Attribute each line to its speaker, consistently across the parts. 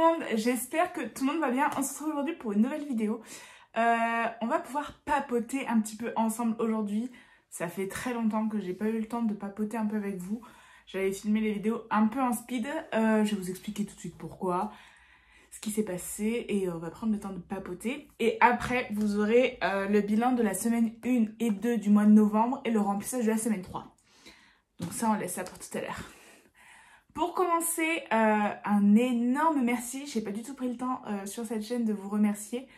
Speaker 1: monde, j'espère que tout le monde va bien. On se retrouve aujourd'hui pour une nouvelle vidéo. On va pouvoir papoter un petit peu ensemble aujourd'hui. Ça fait très longtemps que j'ai pas eu le temps de papoter un peu avec vous. J'avais filmé les vidéos un peu en speed. Je vais vous expliquer tout de suite pourquoi, ce qui s'est passé et on va prendre le temps de papoter. Et après, vous aurez le bilan de la semaine 1 et 2 du mois de novembre et le remplissage de la semaine 3. Donc ça, on laisse ça pour tout à l'heure. Pour commencer, un énorme merci. J'ai pas du tout pris le temps sur cette chaîne de vous remercier.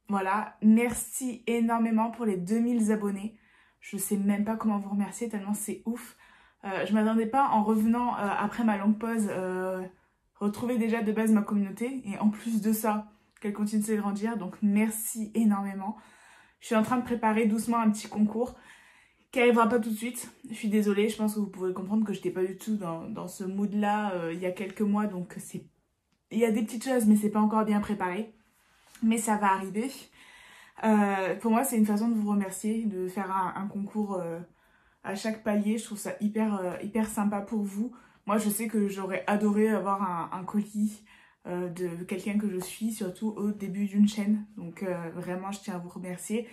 Speaker 1: Voilà, merci énormément pour les 2000 abonnés. Je sais même pas comment vous remercier tellement c'est ouf. Je m'attendais pas en revenant après ma longue pause retrouver déjà de base ma communauté et en plus de ça qu'elle continue de s'agrandir. Donc merci énormément. Je suis en train de préparer doucement un petit concours qui arrivera pas tout de suite. Je suis désolée, je pense que vous pouvez comprendre que j'étais pas du tout dans ce mood là il y a quelques mois, donc il y a des petites choses mais c'est pas encore bien préparé. Mais ça va arriver. Pour moi c'est une façon de vous remercier, de faire un concours à chaque palier. Je trouve ça hyper sympa pour vous. Moi je sais que j'aurais adoré avoir un colis de quelqu'un que je suis, surtout au début d'une chaîne. Donc vraiment je tiens à vous remercier.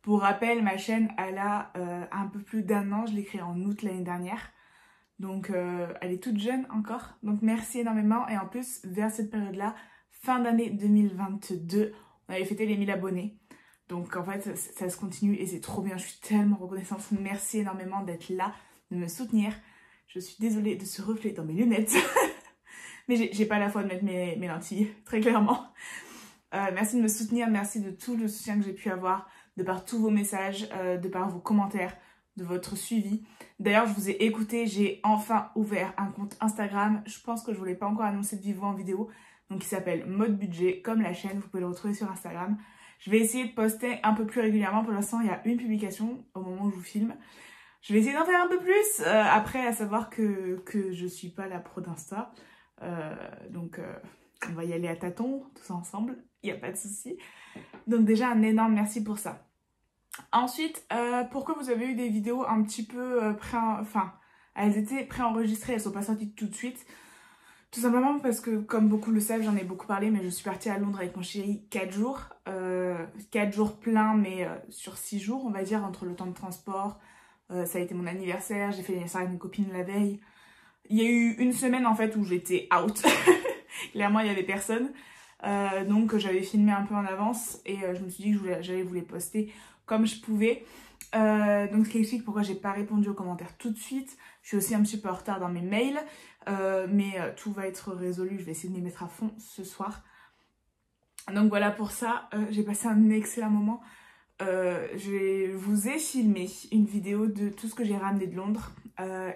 Speaker 1: Pour rappel, ma chaîne, elle a un peu plus d'1 an, je l'ai créée en août l'année dernière. Donc elle est toute jeune encore. Donc merci énormément. Et en plus, vers cette période-là, fin d'année 2022, on avait fêté les 1000 abonnés. Donc en fait, ça se continue et c'est trop bien. Je suis tellement reconnaissante. Merci énormément d'être là, de me soutenir. Je suis désolée de ce reflet dans mes lunettes. Mais j'ai pas la foi de mettre mes lentilles, très clairement. Merci de me soutenir, merci de tout le soutien que j'ai pu avoir, de par tous vos messages, de par vos commentaires, de votre suivi. D'ailleurs, je vous ai écouté, j'ai enfin ouvert un compte Instagram. Je pense que je ne vous l'ai pas encore annoncé de vive voix en vidéo. Donc, il s'appelle Mode Budget, comme la chaîne. Vous pouvez le retrouver sur Instagram. Je vais essayer de poster un peu plus régulièrement. Pour l'instant, il y a une publication au moment où je vous filme. Je vais essayer d'en faire un peu plus. Après, à savoir que je suis pas la pro d'Insta. Donc, on va y aller à tâtons, tous ensemble. Il n'y a pas de souci. Donc déjà, un énorme merci pour ça. Ensuite, pourquoi vous avez eu des vidéos un petit peu elles étaient préenregistrées, elles sont pas sorties tout de suite. Tout simplement parce que, comme beaucoup le savent, j'en ai beaucoup parlé, mais je suis partie à Londres avec mon chéri 4 jours. 4 jours pleins, mais sur 6 jours, on va dire, entre le temps de transport. Ça a été mon anniversaire, j'ai fait l'anniversaire avec une copine la veille. Il y a eu une semaine, en fait, où j'étais out. Clairement, il y avait personne. Donc j'avais filmé un peu en avance et je me suis dit que j'allais vous les poster comme je pouvais. Donc ce qui explique pourquoi j'ai pas répondu aux commentaires tout de suite. Je suis aussi un petit peu en retard dans mes mails, mais tout va être résolu. Je vais essayer de m'y mettre à fond ce soir. Donc voilà pour ça, j'ai passé un excellent moment. Je vous ai filmé une vidéo de tout ce que j'ai ramené de Londres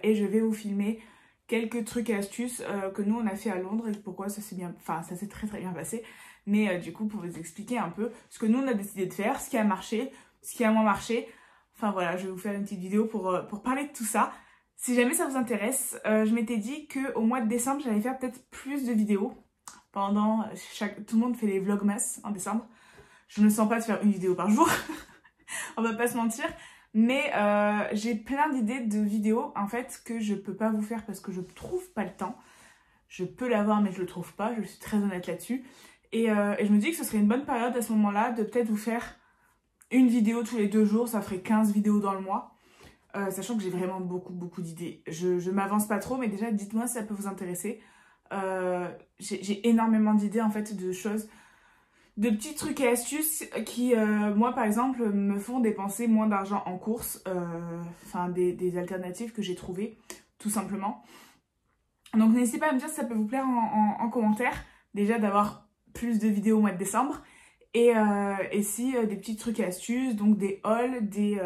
Speaker 1: et je vais vous filmer quelques trucs et astuces que nous on a fait à Londres et pourquoi ça s'est bien, ça s'est très bien passé. Mais du coup pour vous expliquer un peu ce que nous on a décidé de faire, ce qui a marché, ce qui a moins marché. Enfin voilà, je vais vous faire une petite vidéo pour parler de tout ça. Si jamais ça vous intéresse, je m'étais dit qu'au mois de décembre j'allais faire peut-être plus de vidéos. Pendant tout le monde fait les vlogmas en décembre. Je ne sens pas de faire une vidéo par jour. On va pas se mentir. Mais j'ai plein d'idées de vidéos en fait que je peux pas vous faire parce que je trouve pas le temps. Je peux l'avoir mais je le trouve pas, je suis très honnête là-dessus. Et je me dis que ce serait une bonne période à ce moment-là de peut-être vous faire une vidéo tous les 2 jours, ça ferait 15 vidéos dans le mois. Sachant que j'ai vraiment beaucoup d'idées. Je m'avance pas trop mais déjà dites-moi si ça peut vous intéresser. J'ai énormément d'idées en fait de choses, de petits trucs et astuces qui, moi par exemple, me font dépenser moins d'argent en courses, des alternatives que j'ai trouvées, tout simplement. Donc n'hésitez pas à me dire si ça peut vous plaire en commentaire, déjà d'avoir plus de vidéos au mois de décembre, et si des petits trucs et astuces, donc des hauls, des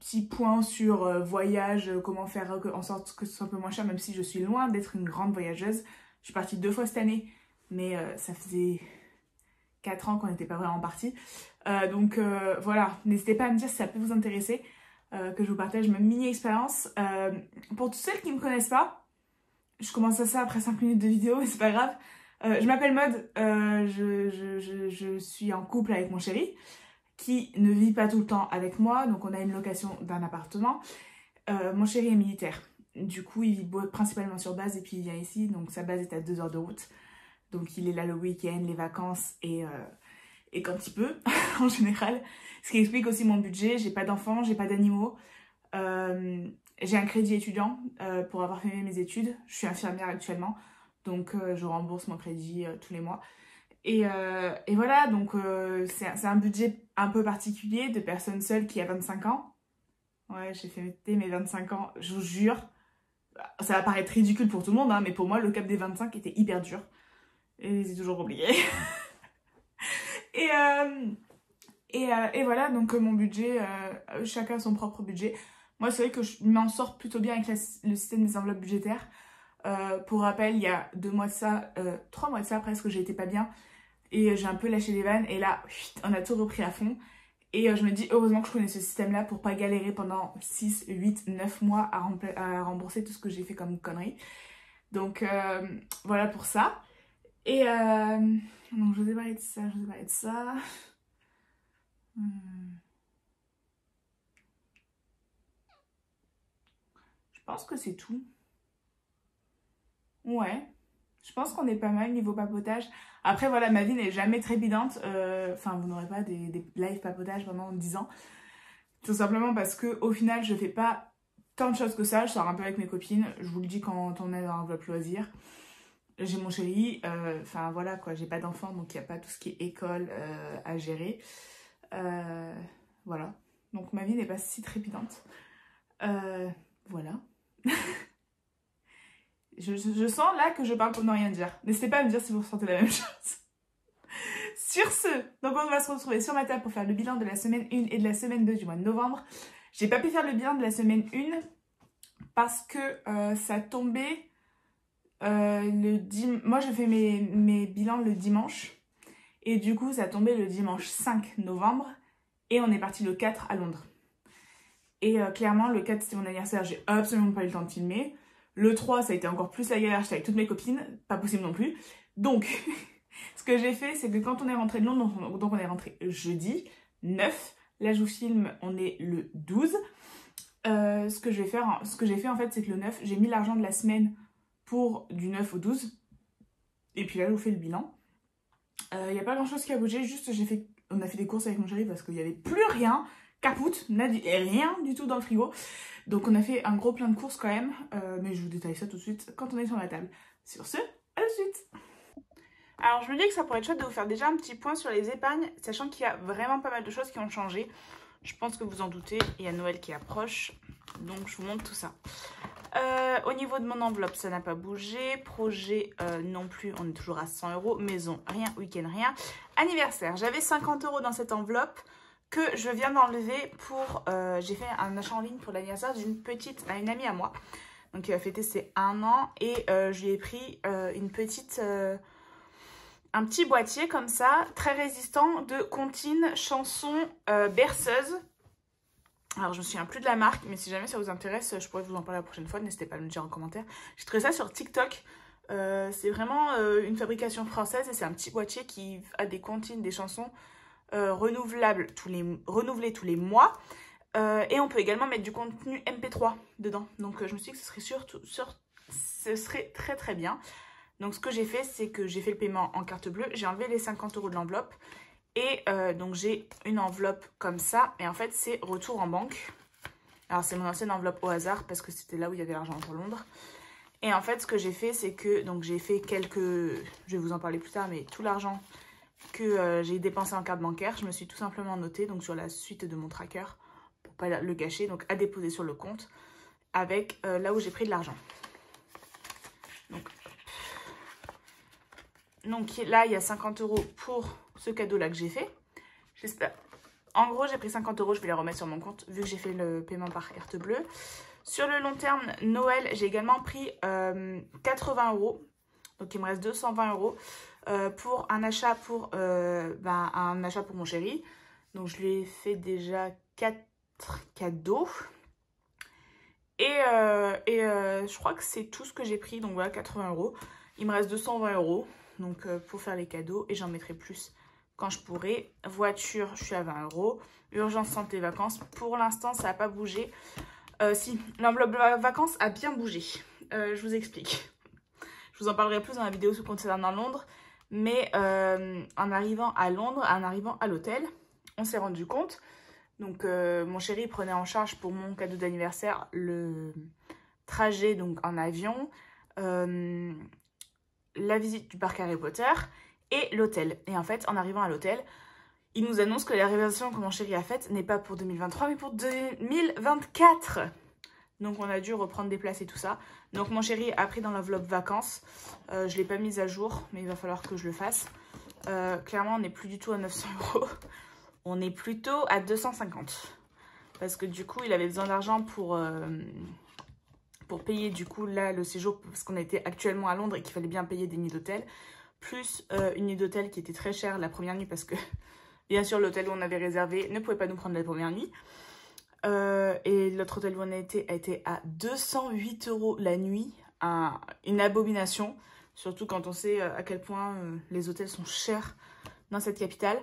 Speaker 1: petits points sur voyage, comment faire en sorte que ce soit un peu moins cher, même si je suis loin d'être une grande voyageuse. Je suis partie 2 fois cette année. Mais ça faisait 4 ans qu'on n'était pas vraiment partis. Donc voilà, n'hésitez pas à me dire si ça peut vous intéresser, que je vous partage ma mini-expérience. Pour toutes celles qui ne me connaissent pas, je commence à ça après 5 minutes de vidéo, mais c'est pas grave. Je m'appelle Maude, je suis en couple avec mon chéri, qui ne vit pas tout le temps avec moi, donc on a une location d'un appartement. Mon chéri est militaire. Du coup, il boit principalement sur base et puis il vient ici. Donc sa base est à 2 heures de route. Donc il est là le week-end, les vacances et quand il peut, en général. Ce qui explique aussi mon budget. J'ai pas d'enfants, j'ai pas d'animaux. J'ai un crédit étudiant pour avoir fait mes études. Je suis infirmière actuellement. Donc je rembourse mon crédit tous les mois. Et voilà, donc c'est un budget un peu particulier de personne seule qui a 25 ans. Ouais, j'ai fêté mes 25 ans, je vous jure. Ça va paraître ridicule pour tout le monde, hein, mais pour moi, le cap des 25 était hyper dur. Et c'est toujours compliqué. et voilà, donc mon budget, chacun son propre budget. Moi, c'est vrai que je m'en sors plutôt bien avec le système des enveloppes budgétaires. Pour rappel, il y a 2 mois de ça, 3 mois de ça presque, j'ai été pas bien. Et j'ai un peu lâché les vannes. Et là, on a tout repris à fond. Et je me dis, heureusement que je connais ce système-là pour pas galérer pendant 6, 8, 9 mois à rembourser tout ce que j'ai fait comme connerie. Donc, voilà pour ça. Et donc, je vous ai parlé de ça, Je pense que c'est tout. Ouais. Je pense qu'on est pas mal niveau papotage. Après, voilà, ma vie n'est jamais trépidante. Enfin, vous n'aurez pas des live papotage pendant 10 ans. Tout simplement parce que au final, je fais pas tant de choses que ça. Je sors un peu avec mes copines. Je vous le dis quand on est dans l'enveloppe loisir. J'ai mon chéri. Enfin, voilà, quoi. J'ai pas d'enfant, donc il n'y a pas tout ce qui est école à gérer. Voilà. Donc, ma vie n'est pas si trépidante. Voilà. Je sens là que je parle pour ne rien dire. N'hésitez pas à me dire si vous ressentez la même chose. Sur ce, donc on va se retrouver sur ma table pour faire le bilan de la semaine 1 et de la semaine 2 du mois de novembre. J'ai pas pu faire le bilan de la semaine 1 parce que ça tombait le dimanche. Moi, je fais mes bilans le dimanche. Et du coup, ça tombait le dimanche 5 novembre. Et on est parti le 4 à Londres. Et clairement, le 4, c'était mon anniversaire. J'ai absolument pas eu le temps de filmer. Le 3, ça a été encore plus la galère, j'étais avec toutes mes copines, pas possible non plus. Donc, ce que j'ai fait, c'est que quand on est rentré de Londres, donc on est rentré jeudi 9, là je vous filme, on est le 12. Ce que j'ai fait en fait, c'est que le 9, j'ai mis l'argent de la semaine pour du 9 au 12. Et puis là, je vous fais le bilan. Il n'y a pas grand chose qui a bougé, juste on a fait des courses avec mon chéri parce qu'il n'y avait plus rien. Capoute, rien du tout dans le frigo. Donc on a fait un gros plein de courses quand même. Mais je vous détaille ça tout de suite quand on est sur la table. Sur ce, à tout de suite. Alors je me dis que ça pourrait être chouette de vous faire déjà un petit point sur les épargnes, sachant qu'il y a vraiment pas mal de choses qui ont changé. Je pense que vous en doutez, il y a Noël qui approche. Donc je vous montre tout ça. Au niveau de mon enveloppe, ça n'a pas bougé. Projet non plus, on est toujours à 100 €. Maison, rien. Week-end, rien. Anniversaire, j'avais 50 € dans cette enveloppe que je viens d'enlever pour... j'ai fait un achat en ligne pour l'anniversaire d'une une amie à moi. Donc qui a fêté ses 1 an. Et je lui ai pris un petit boîtier comme ça, très résistant, de comptines chansons berceuses. Alors, je me souviens plus de la marque, mais si jamais ça vous intéresse, je pourrais vous en parler la prochaine fois. N'hésitez pas à me le dire en commentaire. J'ai trouvé ça sur TikTok. C'est vraiment une fabrication française et c'est un petit boîtier qui a des comptines, des chansons renouvelées tous les mois. Et on peut également mettre du contenu MP3 dedans. Donc, je me suis dit que ce serait très très bien. Donc, ce que j'ai fait, c'est que j'ai fait le paiement en carte bleue. J'ai enlevé les 50 € de l'enveloppe. Et donc j'ai une enveloppe comme ça. Et en fait c'est retour en banque. Alors c'est mon ancienne enveloppe au hasard parce que c'était là où il y avait l'argent pour Londres. Et en fait ce que j'ai fait c'est que donc j'ai fait je vais vous en parler plus tard, mais tout l'argent que j'ai dépensé en carte bancaire, je me suis tout simplement noté donc sur la suite de mon tracker pour pas le gâcher, donc à déposer sur le compte avec là où j'ai pris de l'argent. Donc là, il y a 50 € pour ce cadeau-là que j'ai fait. J'espère. En gros, j'ai pris 50 €, je vais les remettre sur mon compte vu que j'ai fait le paiement par carte bleue. Sur le long terme, Noël, j'ai également pris 80 €. Donc il me reste 220 € pour un achat pour mon chéri. Donc je lui ai fait déjà 4 cadeaux. Et je crois que c'est tout ce que j'ai pris. Donc voilà, 80 €. Il me reste 220 € donc pour faire les cadeaux. Et j'en mettrai plus quand je pourrai. Voiture, je suis à 20 €. Urgence santé vacances. Pour l'instant, ça n'a pas bougé. Si, l'enveloppe vacances a bien bougé. Je vous explique. Je vous en parlerai plus dans la vidéo concernant Londres. Mais en arrivant à Londres, en arrivant à l'hôtel, on s'est rendu compte. Donc mon chéri prenait en charge pour mon cadeau d'anniversaire le trajet donc en avion, la visite du parc Harry Potter et l'hôtel. Et en fait, en arrivant à l'hôtel, il nous annonce que la réservation que mon chéri a faite n'est pas pour 2023 mais pour 2024. Donc on a dû reprendre des places et tout ça. Donc mon chéri a pris dans l'enveloppe vacances. Je ne l'ai pas mise à jour, mais il va falloir que je le fasse. Clairement, on n'est plus du tout à 900 €. On est plutôt à 250. Parce que du coup, il avait besoin d'argent pour payer du coup là le séjour. Parce qu'on était actuellement à Londres et qu'il fallait bien payer des nuits d'hôtel. Plus une nuit d'hôtel qui était très chère la première nuit. Parce que bien sûr, l'hôtel où on avait réservé ne pouvait pas nous prendre la première nuit. Et l'autre hôtel où on a été à 208 € la nuit, une abomination, surtout quand on sait à quel point les hôtels sont chers dans cette capitale.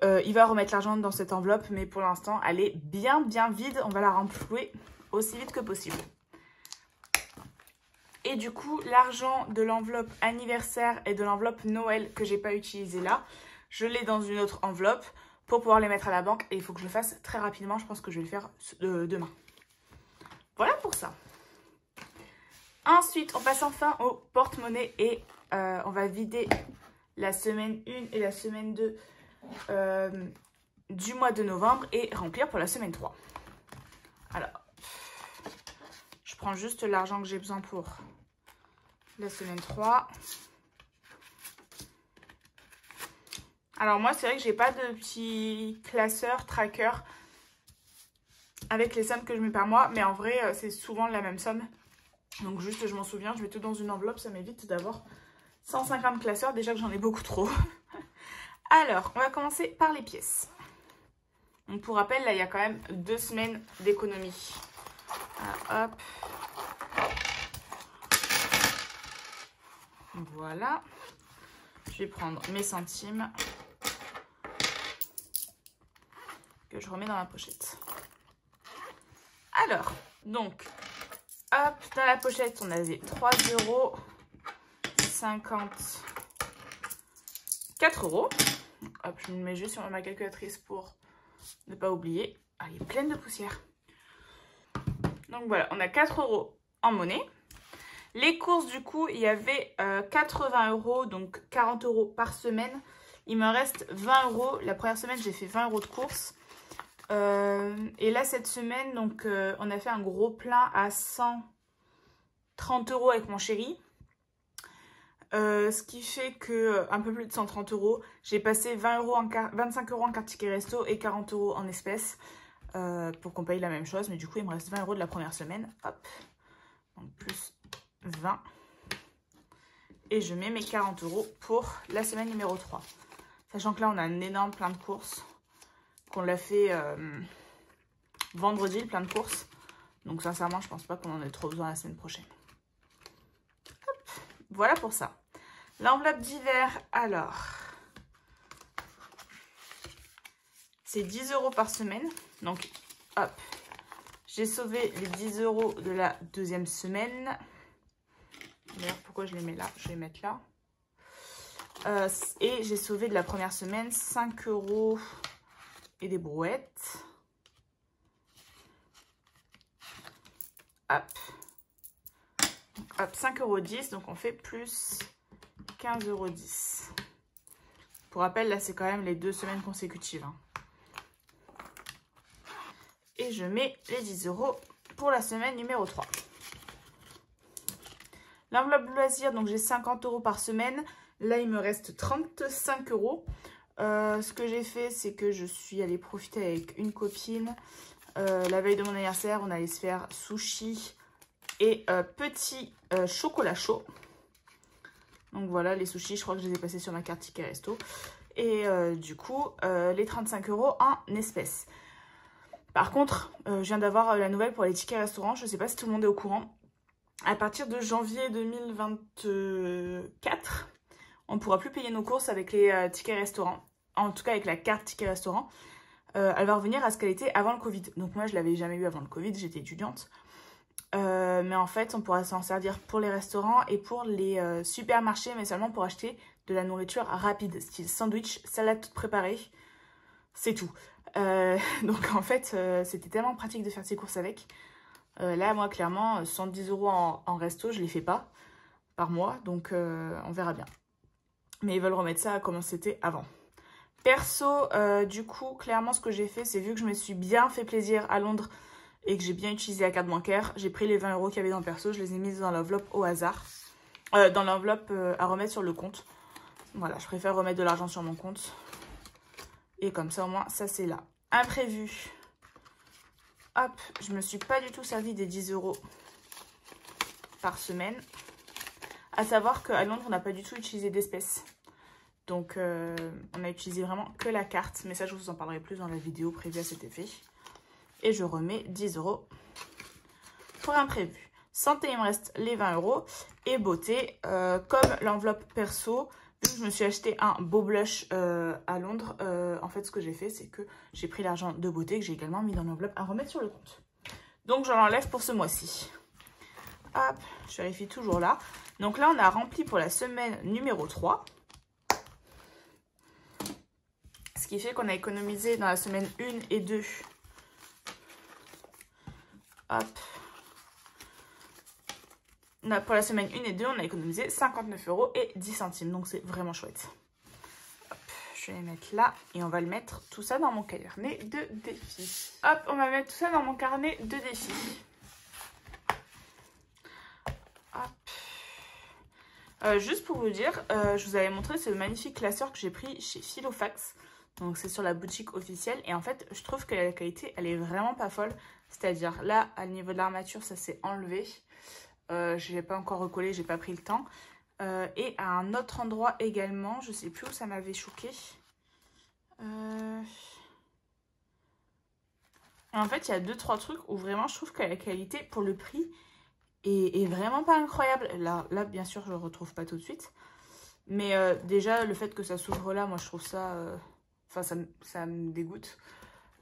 Speaker 1: Il va remettre l'argent dans cette enveloppe, mais pour l'instant elle est bien vide, on va la remplir aussi vite que possible. Et du coup l'argent de l'enveloppe anniversaire et de l'enveloppe Noël que j'ai pas utilisé là, je l'ai dans une autre enveloppe pour pouvoir les mettre à la banque et il faut que je le fasse très rapidement. Je pense que je vais le faire demain. Voilà pour ça. Ensuite, on passe enfin au porte-monnaie et on va vider la semaine 1 et la semaine 2 du mois de novembre et remplir pour la semaine 3. Alors, je prends juste l'argent que j'ai besoin pour la semaine 3. Alors moi, c'est vrai que j'ai pas de petit classeur, tracker avec les sommes que je mets par mois. Mais en vrai, c'est souvent la même somme. Donc juste, je m'en souviens, je mets tout dans une enveloppe. Ça m'évite d'avoir 150 classeurs. Déjà que j'en ai beaucoup trop. Alors, on va commencer par les pièces. Donc pour rappel, là, il y a quand même 2 semaines d'économie. Hop. Voilà. Je vais prendre mes centimes. Que je remets dans la pochette. Alors, donc, hop, dans la pochette, on avait 3,54 €. Hop, je me mets juste sur ma calculatrice pour ne pas oublier. Ah, elle est pleine de poussière. Donc voilà, on a 4 € en monnaie. Les courses, du coup, il y avait 80 €, donc 40 € par semaine. Il me reste 20 €. La première semaine, j'ai fait 20 € de courses. Et là cette semaine donc on a fait un gros plein à 130 € avec mon chéri, ce qui fait que un peu plus de 130 €. J'ai passé 25 € en carte ticket resto et 40 € en espèces pour qu'on paye la même chose, mais du coup il me reste 20 € de la première semaine. Hop, donc plus 20 et je mets mes 40 € pour la semaine numéro 3, sachant que là on a un énorme plein de courses qu'on l'a fait vendredi, le plein de courses. Donc sincèrement, je pense pas qu'on en ait trop besoin la semaine prochaine. Hop, voilà pour ça. L'enveloppe d'hiver, alors, c'est 10 € par semaine. Donc, hop, j'ai sauvé les 10 € de la deuxième semaine. D'ailleurs, pourquoi je les mets là? Je vais les mettre là. Et j'ai sauvé de la première semaine 5 € et des brouettes. Hop. Hop, 5,10 €. Donc on fait plus 15,10 €. Pour rappel, là c'est quand même les 2 semaines consécutives. Hein. Et je mets les 10 € pour la semaine numéro 3. L'enveloppe loisir, donc j'ai 50 € par semaine. Là il me reste 35 €. Ce que j'ai fait, c'est que je suis allée profiter avec une copine. La veille de mon anniversaire, on allait se faire sushi et petit chocolat chaud. Donc voilà, les sushis, je crois que je les ai passés sur ma carte ticket resto. Et du coup, les 35 € en espèces. Par contre, je viens d'avoir la nouvelle pour les tickets restaurants. Je ne sais pas si tout le monde est au courant. À partir de janvier 2024, on ne pourra plus payer nos courses avec les tickets restaurants. En tout cas avec la carte ticket restaurant. elle va revenir à ce qu'elle était avant le Covid. Donc moi, je l'avais jamais eu avant le Covid, j'étais étudiante. Mais en fait, on pourra s'en servir pour les restaurants et pour les supermarchés, mais seulement pour acheter de la nourriture rapide, style sandwich, salade toute préparée, c'est tout. Donc en fait, c'était tellement pratique de faire ses courses avec. Là, moi, clairement, 110 € en resto, je les fais pas par mois, donc on verra bien. Mais ils veulent remettre ça comme c'était avant. Perso, du coup, clairement, ce que j'ai fait, c'est vu que je me suis bien fait plaisir à Londres et que j'ai bien utilisé la carte bancaire, j'ai pris les 20 € qu'il y avait dans le perso, je les ai mises dans l'enveloppe au hasard. Dans l'enveloppe à remettre sur le compte. Voilà, je préfère remettre de l'argent sur mon compte. Et comme ça, au moins, ça c'est là. Imprévu. Hop, je me suis pas du tout servi des 10 € par semaine. À savoir qu'à Londres, on n'a pas du tout utilisé d'espèces. Donc, on a utilisé vraiment que la carte. Mais ça, je vous en parlerai plus dans la vidéo prévue à cet effet. Et je remets 10 € pour imprévu. Santé, il me reste les 20 €. Et beauté, comme l'enveloppe perso, vu que je me suis acheté un beau blush à Londres, en fait, ce que j'ai fait, c'est que j'ai pris l'argent de beauté que j'ai également mis dans l'enveloppe à remettre sur le compte. Donc, je l'enlève pour ce mois-ci. Hop, je vérifie toujours là. Donc là, on a rempli pour la semaine numéro 3. Ce qui fait qu'on a économisé dans la semaine 1 et 2. Hop. Pour la semaine 1 et 2, on a économisé 59 € et 10 centimes. Donc, c'est vraiment chouette. Hop, je vais les mettre là. Et on va le mettre tout ça dans mon carnet de défis. Hop, on va mettre tout ça dans mon carnet de défis. Hop. Juste pour vous dire, je vous avais montré ce magnifique classeur que j'ai pris chez Filofax. Donc, c'est sur la boutique officielle. Et en fait, je trouve que la qualité, elle est vraiment pas folle. C'est-à-dire, là, à niveau de l'armature, ça s'est enlevé. Je l'ai pas encore recollé, j'ai pas pris le temps. Et à un autre endroit également, je sais plus où ça m'avait choqué. En fait, il y a 2-3 trucs où vraiment je trouve que la qualité pour le prix est vraiment pas incroyable. Là, bien sûr, je le retrouve pas tout de suite. Mais déjà, le fait que ça s'ouvre là, moi je trouve ça... Enfin, ça me dégoûte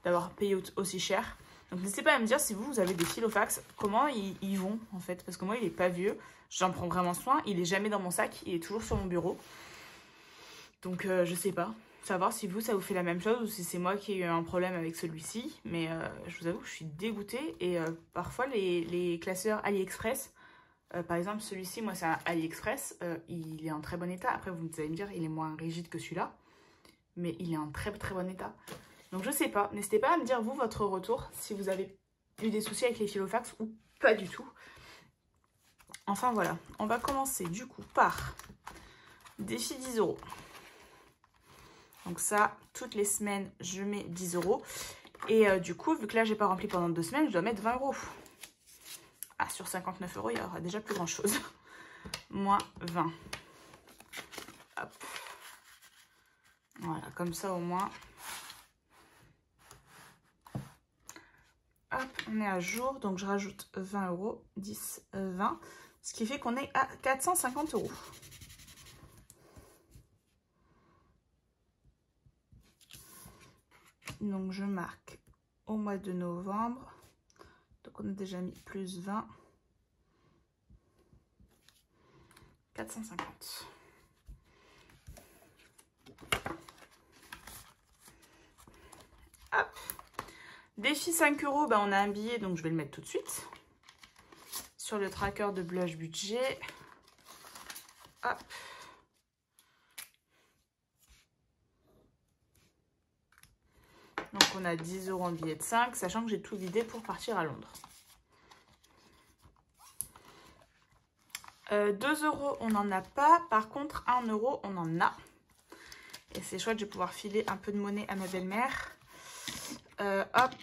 Speaker 1: d'avoir payé aussi cher. Donc n'hésitez pas à me dire si vous avez des Filofax, comment ils vont en fait. Parce que moi, il est pas vieux. J'en prends vraiment soin. Il est jamais dans mon sac. Il est toujours sur mon bureau. Donc je sais pas. Savoir si vous, ça vous fait la même chose ou si c'est moi qui ai eu un problème avec celui-ci. Mais je vous avoue que je suis dégoûtée. Et parfois, les classeurs AliExpress, par exemple, celui-ci, moi, c'est un AliExpress. Il est en très bon état. Après, vous allez me dire, il est moins rigide que celui-là. Mais il est en très très bon état. Donc je sais pas, n'hésitez pas à me dire vous votre retour, si vous avez eu des soucis avec les Filofax ou pas du tout. Enfin voilà, on va commencer du coup par défi 10 €. Donc ça, toutes les semaines, je mets 10 €. Et du coup, vu que là, j'ai pas rempli pendant 2 semaines, je dois mettre 20 €. Ah, sur 59 €, il y aura déjà plus grand chose. Moins 20. Hop. Voilà, comme ça au moins. Hop, on est à jour. Donc je rajoute 20 €, 10, 20. Ce qui fait qu'on est à 450 €. Donc je marque au mois de novembre. Donc on a déjà mis plus 20. 450. Hop. Défi 5 €, bah on a un billet, donc je vais le mettre tout de suite. Sur le tracker de Blush Budget. Hop. Donc on a 10 € en billet de 5, sachant que j'ai tout vidé pour partir à Londres. 2 €, on n'en a pas. Par contre, 1 € on en a. Et c'est chouette, je vais pouvoir filer un peu de monnaie à ma belle-mère. Hop.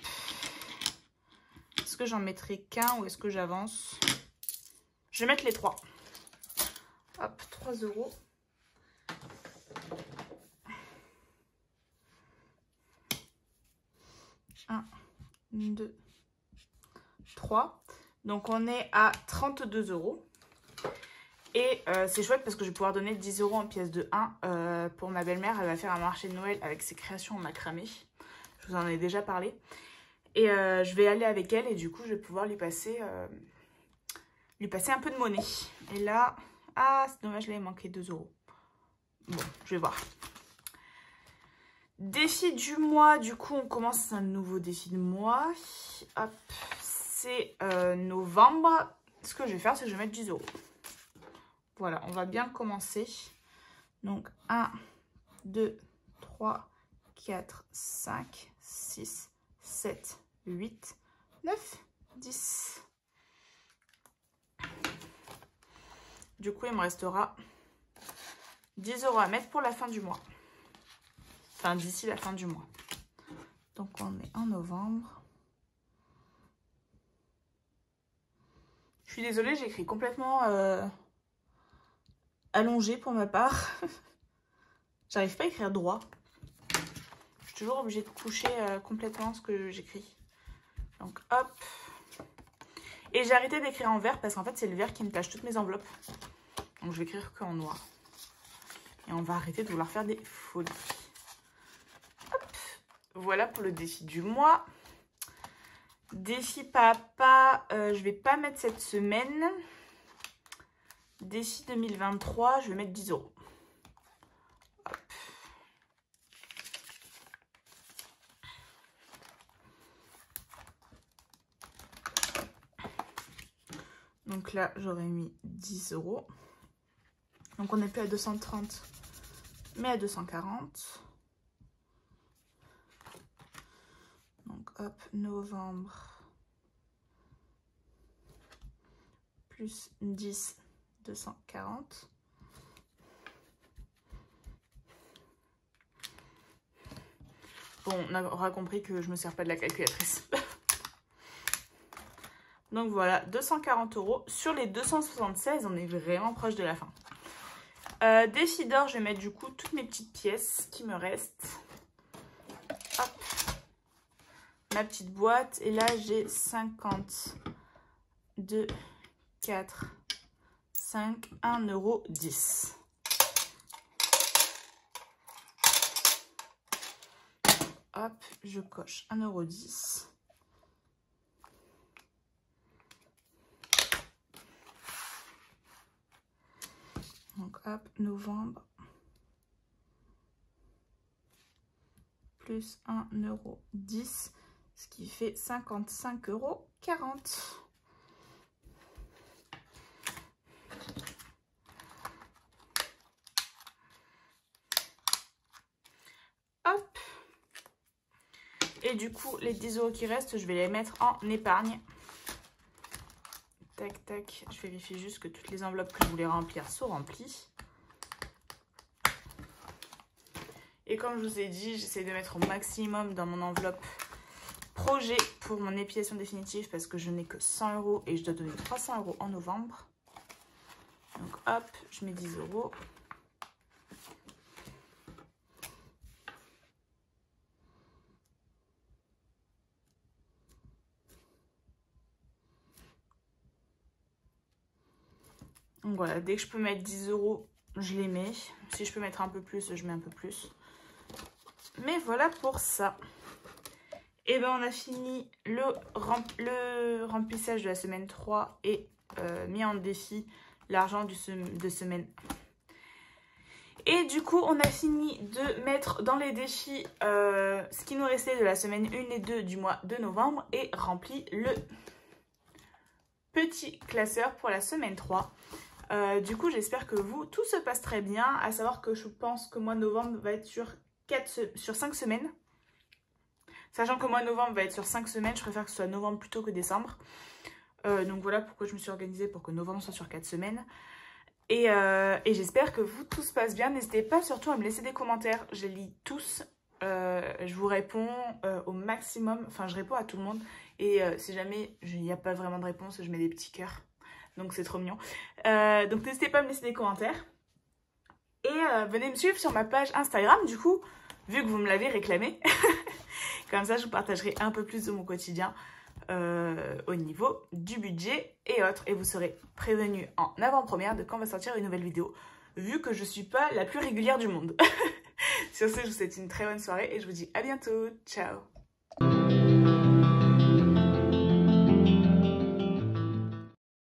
Speaker 1: Est-ce que j'en mettrai qu'un ou est-ce que j'avance? Je vais mettre les 3. Hop, 3 €. Un, 2, 3. Donc on est à 32 €. Et c'est chouette parce que je vais pouvoir donner 10 € en pièces de 1 pour ma belle-mère. Elle va faire un marché de Noël avec ses créations en macramé. Je vous en ai déjà parlé. Et je vais aller avec elle et du coup, je vais pouvoir lui passer un peu de monnaie. Et là, ah, c'est dommage, là, il manquait 2 €. Bon, je vais voir. Défi du mois, du coup, on commence un nouveau défi de mois. Hop, c'est novembre. Ce que je vais faire, c'est que je vais mettre 10 €. Voilà, on va bien commencer. Donc, 1, 2, 3, 4, 5, 6, 7, 8, 9, 10. Du coup, il me restera 10 € à mettre pour la fin du mois. Enfin, d'ici la fin du mois. Donc, on est en novembre. Je suis désolée, j'écris complètement allongé pour ma part. J'arrive pas à écrire droit. Je suis toujours obligée de coucher complètement ce que j'écris. Donc, hop. Et j'ai arrêté d'écrire en vert parce qu'en fait, c'est le vert qui me tache toutes mes enveloppes. Donc, je vais écrire qu'en noir. Et on va arrêter de vouloir faire des folies. Hop. Voilà pour le défi du mois. Défi papa, je vais pas mettre cette semaine. Défi 2023, je vais mettre 10 €. Hop. Donc là, j'aurais mis 10 €. Donc on n'est plus à 230, mais à 240. Donc hop, novembre, plus 10, 240. Bon, on aura compris que je ne me sers pas de la calculatrice. Donc voilà, 240 € sur les 276, on est vraiment proche de la fin. Défi d'or, je vais mettre du coup toutes mes petites pièces qui me restent. Hop. Ma petite boîte. Et là, j'ai 50, 2, 4, 5, 1 € 10. Hop, je coche 1 € 10. Donc hop, novembre, plus 1 € 10, ce qui fait 55 € 40. Hop. Et du coup, les 10 € qui restent, je vais les mettre en épargne. Tac, tac. Je vérifie juste que toutes les enveloppes que je voulais remplir sont remplies. Et comme je vous ai dit, j'essaie de mettre au maximum dans mon enveloppe projet pour mon épiation définitive parce que je n'ai que 100 € et je dois donner 300 € en novembre. Donc hop, je mets 10 €. Donc voilà, dès que je peux mettre 10 €, je les mets. Si je peux mettre un peu plus, je mets un peu plus. Mais voilà pour ça. Et ben on a fini le remplissage de la semaine 3 et mis en défi l'argent de semaine. Et du coup, on a fini de mettre dans les défis ce qui nous restait de la semaine 1 et 2 du mois de novembre et rempli le petit classeur pour la semaine 3. Du coup, j'espère que vous, tout se passe très bien. À savoir que je pense que mois de novembre va être sur 5 semaines. Sachant que mois de novembre va être sur 5 semaines, je préfère que ce soit novembre plutôt que décembre. Donc voilà pourquoi je me suis organisée pour que novembre soit sur 4 semaines. Et j'espère que vous, tout se passe bien. N'hésitez pas surtout à me laisser des commentaires. Je les lis tous. Je vous réponds au maximum. Enfin, je réponds à tout le monde. Et si jamais il n'y a pas vraiment de réponse, je mets des petits cœurs. Donc c'est trop mignon. Donc n'hésitez pas à me laisser des commentaires. Et venez me suivre sur ma page Instagram, du coup, vu que vous me l'avez réclamé. Comme ça, je vous partagerai un peu plus de mon quotidien au niveau du budget et autres. Et vous serez prévenus en avant-première de quand va sortir une nouvelle vidéo, vu que je ne suis pas la plus régulière du monde. Sur ce, je vous souhaite une très bonne soirée et je vous dis à bientôt. Ciao! Ciao.